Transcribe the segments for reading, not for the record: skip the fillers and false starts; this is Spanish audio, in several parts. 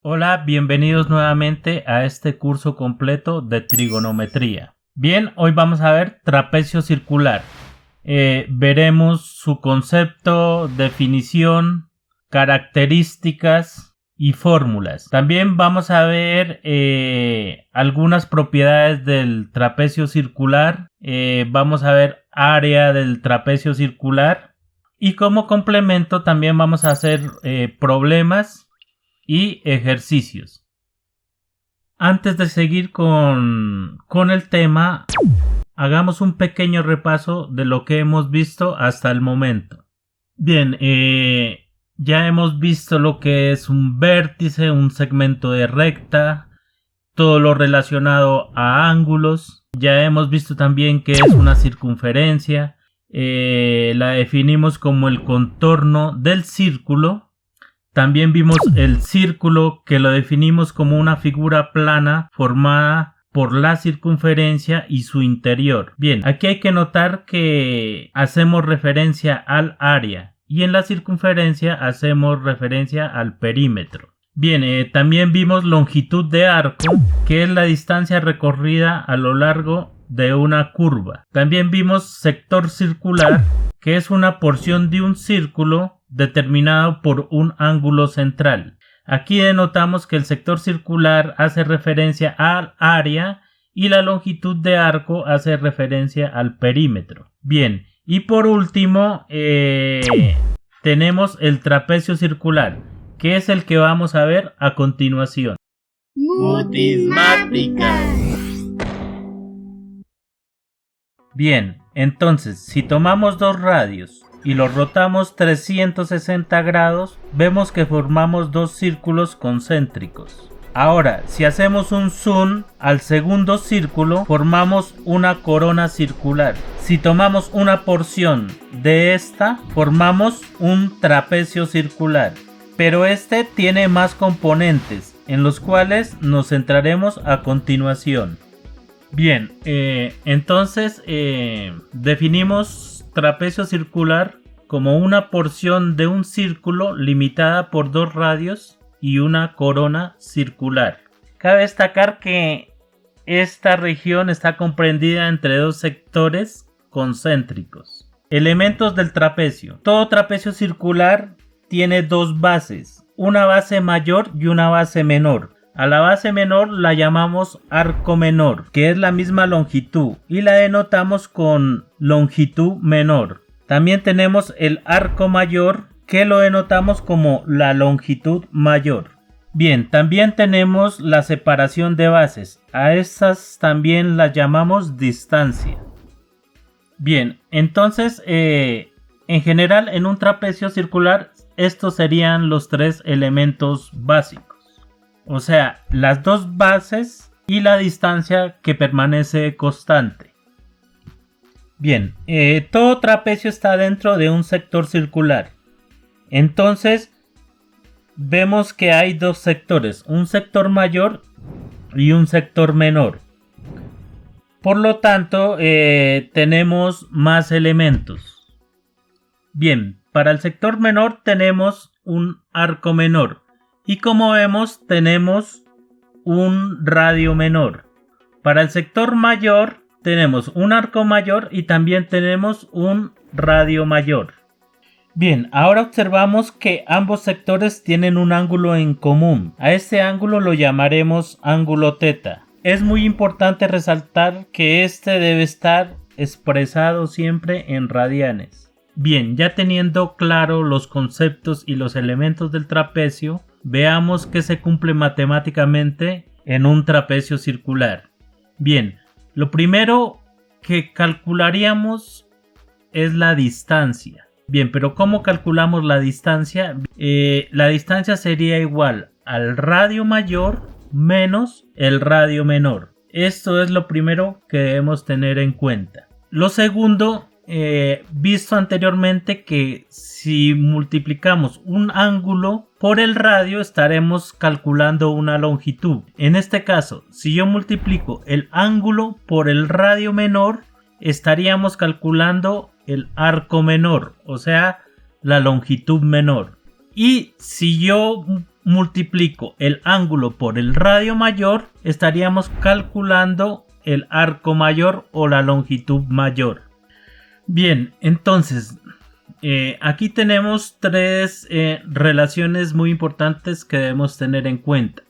Hola, bienvenidos nuevamente a este curso completo de trigonometría. Bien, hoy vamos a ver trapecio circular. Veremos su concepto, definición, características y fórmulas. También vamos a ver algunas propiedades del trapecio circular. Vamos a ver área del trapecio circular. Y como complemento también vamos a hacer problemas y ejercicios. Antes de seguir con el tema, hagamos un pequeño repaso de lo que hemos visto hasta el momento. Bien, ya hemos visto lo que es un vértice, un segmento de recta, todo lo relacionado a ángulos. Ya hemos visto también qué es una circunferencia. La definimos como el contorno del círculo. También vimos el círculo, que lo definimos como una figura plana formada por la circunferencia y su interior. Bien, aquí hay que notar que hacemos referencia al área y en la circunferencia hacemos referencia al perímetro. Bien, también vimos longitud de arco, que es la distancia recorrida a lo largo de una curva. También vimos sector circular, que es una porción de un círculo determinado por un ángulo central. Aquí denotamos que el sector circular hace referencia al área y la longitud de arco hace referencia al perímetro. Bien, y por último tenemos el trapecio circular, que es el que vamos a ver a continuación. Mutismáticas. Bien, entonces si tomamos dos radios y los rotamos 360 grados, vemos que formamos dos círculos concéntricos. Ahora, si hacemos un zoom al segundo círculo, formamos una corona circular. Si tomamos una porción de esta, formamos un trapecio circular. Pero este tiene más componentes, en los cuales nos centraremos a continuación. Bien, entonces definimos trapecio circular como una porción de un círculo limitada por dos radios y una corona circular. Cabe destacar que esta región está comprendida entre dos sectores concéntricos. Elementos del trapecio. Todo trapecio circular tiene dos bases, una base mayor y una base menor. A la base menor la llamamos arco menor, que es la misma longitud, y la denotamos con longitud menor. También tenemos el arco mayor, que lo denotamos como la longitud mayor. Bien, también tenemos la separación de bases. A estas también las llamamos distancia. Bien, entonces en general en un trapecio circular estos serían los tres elementos básicos. O sea, las dos bases y la distancia que permanece constante. Bien, todo trapecio está dentro de un sector circular. Entonces, vemos que hay dos sectores, un sector mayor y un sector menor. Por lo tanto, tenemos más elementos. Bien, para el sector menor tenemos un arco menor. Y como vemos, tenemos un radio menor. Para el sector mayor tenemos un arco mayor y también tenemos un radio mayor. Bien, ahora observamos que ambos sectores tienen un ángulo en común. A este ángulo lo llamaremos ángulo teta. Es muy importante resaltar que este debe estar expresado siempre en radianes. Bien, ya teniendo claro los conceptos y los elementos del trapecio, veamos qué se cumple matemáticamente en un trapecio circular. Bien, lo primero que calcularíamos es la distancia. Bien, pero ¿cómo calculamos la distancia? La distancia sería igual al radio mayor menos el radio menor. Esto es lo primero que debemos tener en cuenta. Lo segundo, visto anteriormente que si multiplicamos un ángulo por el radio estaremos calculando una longitud. En este caso, si yo multiplico el ángulo por el radio menor, estaríamos calculando el arco menor, o sea, la longitud menor. Y si yo multiplico el ángulo por el radio mayor, estaríamos calculando el arco mayor o la longitud mayor. Bien, entonces aquí tenemos tres relaciones muy importantes que debemos tener en cuenta.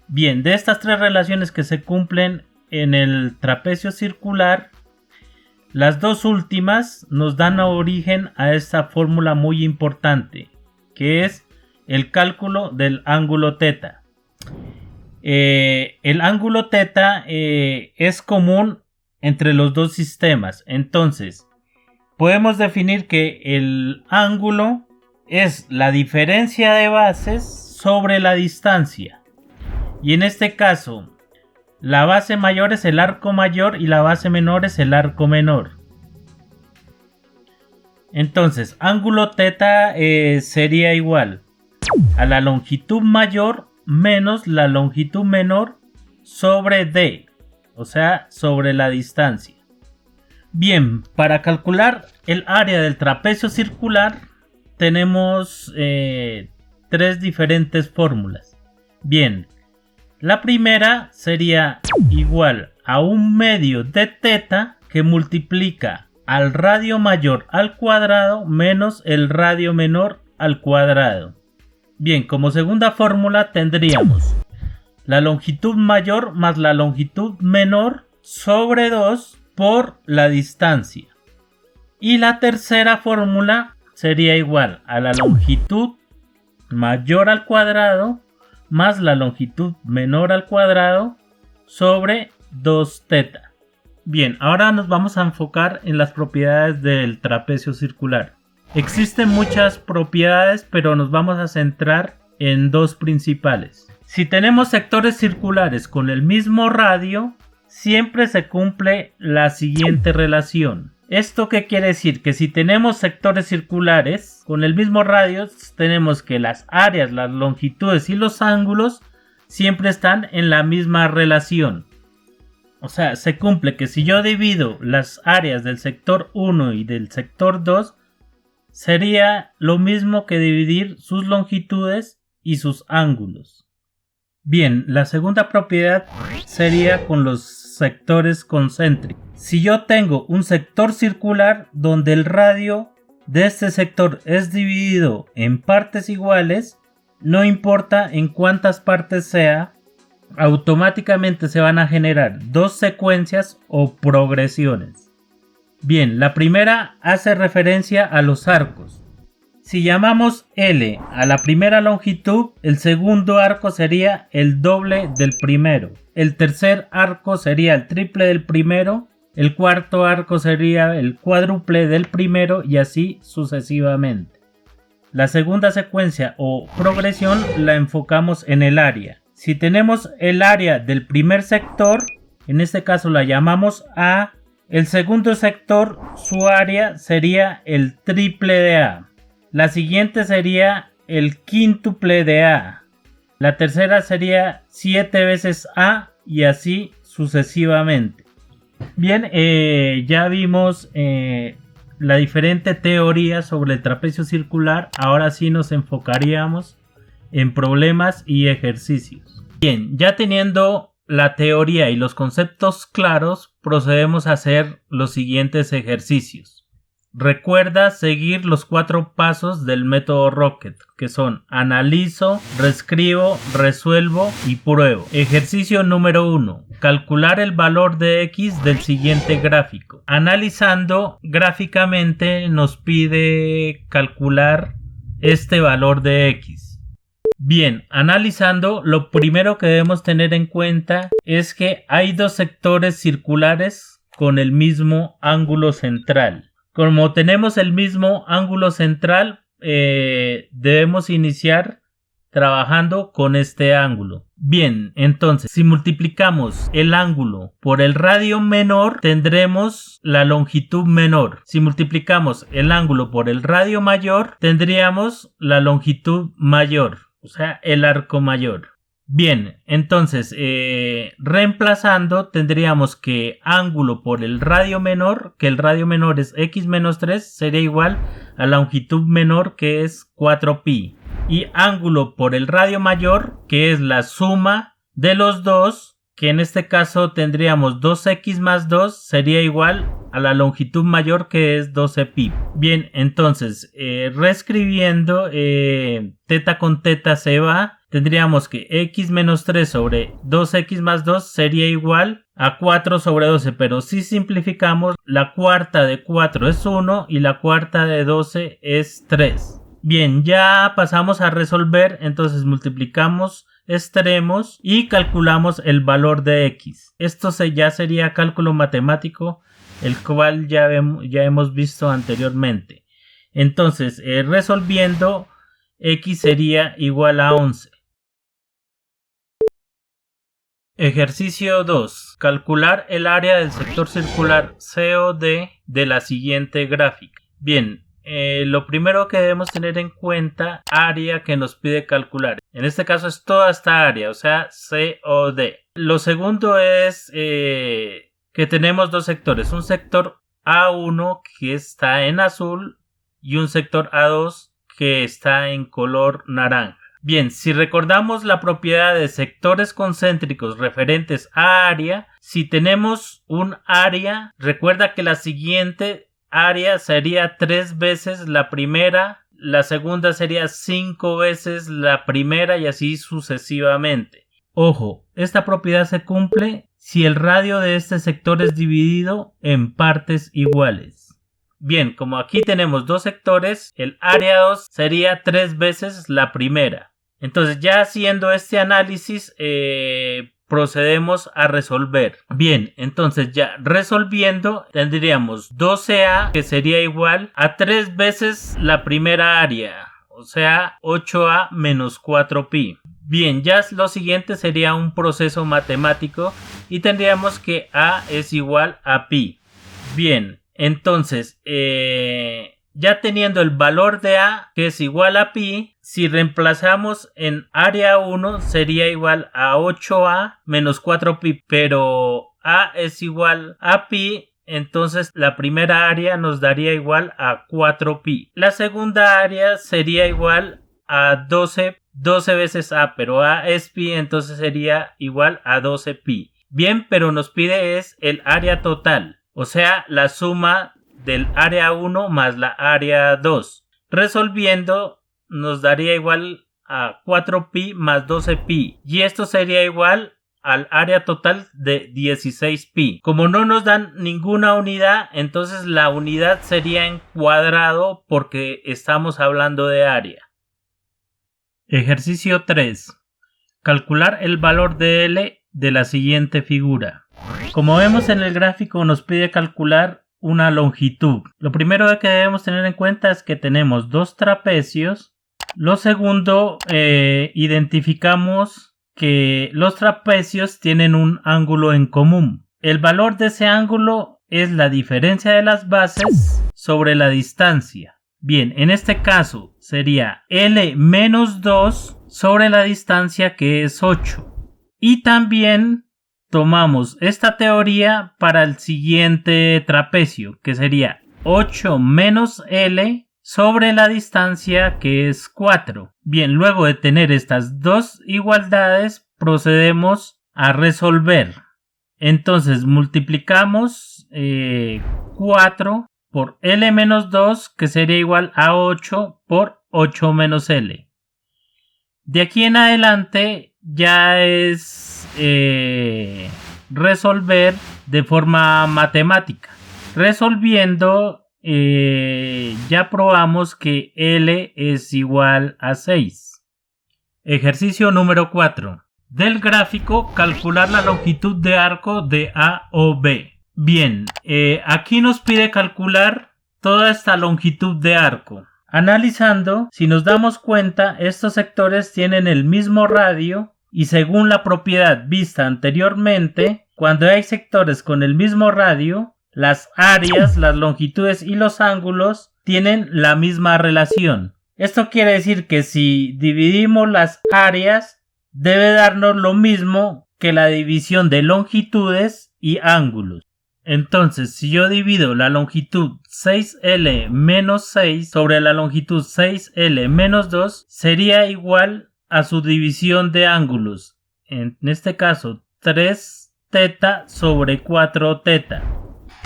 Bien, de estas tres relaciones que se cumplen en el trapecio circular, las dos últimas nos dan origen a esta fórmula muy importante, que es el cálculo del ángulo teta. El ángulo teta es común entre los dos sistemas. Entonces, podemos definir que el ángulo es la diferencia de bases sobre la distancia. Y en este caso, la base mayor es el arco mayor y la base menor es el arco menor. Entonces, ángulo teta sería igual a la longitud mayor menos la longitud menor sobre d, o sea, sobre la distancia. Bien, para calcular el área del trapecio circular tenemos tres diferentes fórmulas. Bien, la primera sería igual a un medio de teta que multiplica al radio mayor al cuadrado menos el radio menor al cuadrado. Bien, como segunda fórmula tendríamos la longitud mayor más la longitud menor sobre 2 por la distancia. Y la tercera fórmula sería igual a la longitud mayor al cuadrado más la longitud menor al cuadrado sobre 2 teta. Bien, ahora nos vamos a enfocar en las propiedades del trapecio circular. Existen muchas propiedades, pero nos vamos a centrar en dos principales. Si tenemos sectores circulares con el mismo radio, siempre se cumple la siguiente relación. ¿Esto qué quiere decir? Que si tenemos sectores circulares con el mismo radio, tenemos que las áreas, las longitudes y los ángulos siempre están en la misma relación. O sea, se cumple que si yo divido las áreas del sector 1 y del sector 2, sería lo mismo que dividir sus longitudes y sus ángulos. Bien, la segunda propiedad sería con los sectores concéntricos. Si yo tengo un sector circular donde el radio de este sector es dividido en partes iguales, no importa en cuántas partes sea, automáticamente se van a generar dos secuencias o progresiones. Bien, la primera hace referencia a los arcos. Si llamamos L a la primera longitud, el segundo arco sería el doble del primero. El tercer arco sería el triple del primero. El cuarto arco sería el cuádruple del primero y así sucesivamente. La segunda secuencia o progresión la enfocamos en el área. Si tenemos el área del primer sector, en este caso la llamamos A. El segundo sector, su área sería el triple de A. La siguiente sería el quíntuple de A. La tercera sería 7 veces A y así sucesivamente. Bien, ya vimos la diferente teoría sobre el trapecio circular. Ahora sí nos enfocaríamos en problemas y ejercicios. Bien, ya teniendo la teoría y los conceptos claros, procedemos a hacer los siguientes ejercicios. Recuerda seguir los 4 pasos del método Rocket, que son analizo, reescribo, resuelvo y pruebo. Ejercicio número 1. Calcular el valor de X del siguiente gráfico. Analizando gráficamente nos pide calcular este valor de X. Bien, analizando, lo primero que debemos tener en cuenta es que hay dos sectores circulares con el mismo ángulo central. Como tenemos el mismo ángulo central, debemos iniciar trabajando con este ángulo. Bien, entonces, si multiplicamos el ángulo por el radio menor, tendremos la longitud menor. Si multiplicamos el ángulo por el radio mayor, tendríamos la longitud mayor. O sea, el arco mayor. Bien, entonces, reemplazando, tendríamos que ángulo por el radio menor, que el radio menor es x menos 3, sería igual a la longitud menor, que es 4pi. y ángulo por el radio mayor, que es la suma de los dos, que en este caso tendríamos 2x más 2 sería igual a la longitud mayor, que es 12pi. Bien, entonces reescribiendo, teta con teta se va, tendríamos que x menos 3 sobre 2x más 2 sería igual a 4 sobre 12, pero si simplificamos, la cuarta de 4 es 1 y la cuarta de 12 es 3. Bien, ya pasamos a resolver, entonces multiplicamos extremos y calculamos el valor de x. Esto ya sería cálculo matemático, el cual ya hemos visto anteriormente. Entonces, resolviendo, x sería igual a 11. Ejercicio 2. Calcular el área del sector circular COD de la siguiente gráfica. Bien, lo primero que debemos tener en cuenta, área que nos pide calcular. En este caso es toda esta área, o sea, COD. Lo segundo es que tenemos dos sectores. Un sector A1 que está en azul y un sector A2 que está en color naranja. Bien, si recordamos la propiedad de sectores concéntricos referentes a área, si tenemos un área, recuerda que la siguiente área sería 3 veces la primera, la segunda sería 5 veces la primera y así sucesivamente. Ojo, esta propiedad se cumple si el radio de este sector es dividido en partes iguales. Bien, como aquí tenemos dos sectores, el área 2 sería 3 veces la primera. Entonces, ya haciendo este análisis, procedemos a resolver. Bien, entonces ya resolviendo tendríamos 12A, que sería igual a 3 veces la primera área, o sea 8A menos 4pi. Bien, ya lo siguiente sería un proceso matemático y tendríamos que A es igual a pi. Bien, entonces ya teniendo el valor de A, que es igual a pi, si reemplazamos en área 1 sería igual a 8A menos 4pi, pero A es igual a pi, entonces la primera área nos daría igual a 4pi. La segunda área sería igual a 12 veces A, pero A es pi, entonces sería igual a 12pi. Bien, pero nos pide es el área total, o sea, la suma del área 1 más la área 2. Resolviendo nos daría igual a 4pi más 12pi y esto sería igual al área total de 16pi. Como no nos dan ninguna unidad, entonces la unidad sería en cuadrado porque estamos hablando de área. Ejercicio 3. Calcular el valor de L de la siguiente figura. Como vemos en el gráfico, nos pide calcular una longitud. Lo primero que debemos tener en cuenta es que tenemos dos trapecios. Lo segundo, identificamos que los trapecios tienen un ángulo en común. El valor de ese ángulo es la diferencia de las bases sobre la distancia. Bien, en este caso sería L menos 2 sobre la distancia, que es 8. Y también tomamos esta teoría para el siguiente trapecio, que sería 8 menos L sobre la distancia, que es 4. Bien, luego de tener estas dos igualdades, procedemos a resolver. Entonces multiplicamos 4 por L menos 2, que sería igual a 8 por 8 menos L. De aquí en adelante ya es resolver de forma matemática. Resolviendo, ya probamos que L es igual a 6. Ejercicio número 4. Del gráfico, calcular la longitud de arco de A o B. Bien, aquí nos pide calcular toda esta longitud de arco. Analizando, si nos damos cuenta, estos sectores tienen el mismo radio y según la propiedad vista anteriormente, cuando hay sectores con el mismo radio, las áreas, las longitudes y los ángulos tienen la misma relación. Esto quiere decir que si dividimos las áreas, debe darnos lo mismo que la división de longitudes y ángulos. Entonces, si yo divido la longitud 6L menos 6 sobre la longitud 6L menos 2, sería igual a su división de ángulos. En este caso, 3 teta sobre 4 teta.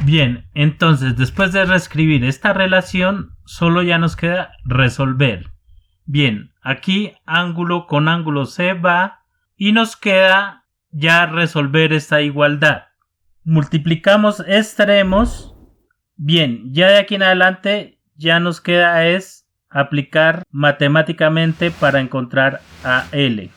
Bien, entonces después de reescribir esta relación, solo ya nos queda resolver. Bien, aquí ángulo con ángulo se va y nos queda ya resolver esta igualdad. Multiplicamos extremos. Bien, ya de aquí en adelante ya nos queda es aplicar matemáticamente para encontrar a L.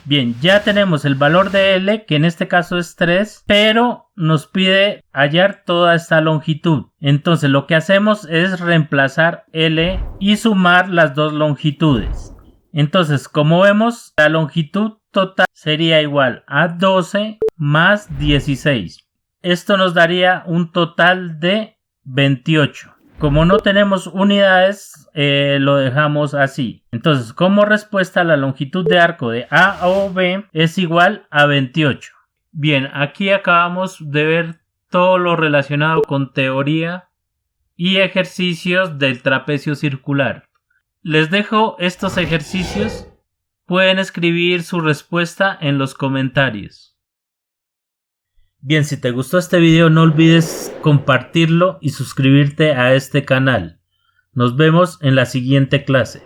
Bien, ya tenemos el valor de L, que en este caso es 3, pero nos pide hallar toda esta longitud. Entonces lo que hacemos es reemplazar L y sumar las dos longitudes. Entonces, como vemos, la longitud total sería igual a 12 más 16. Esto nos daría un total de 28. Como no tenemos unidades, lo dejamos así. Entonces, como respuesta, la longitud de arco de A o B es igual a 28. Bien, aquí acabamos de ver todo lo relacionado con teoría y ejercicios del trapecio circular. Les dejo estos ejercicios. Pueden escribir su respuesta en los comentarios. Bien, si te gustó este video no olvides compartirlo y suscribirte a este canal. Nos vemos en la siguiente clase.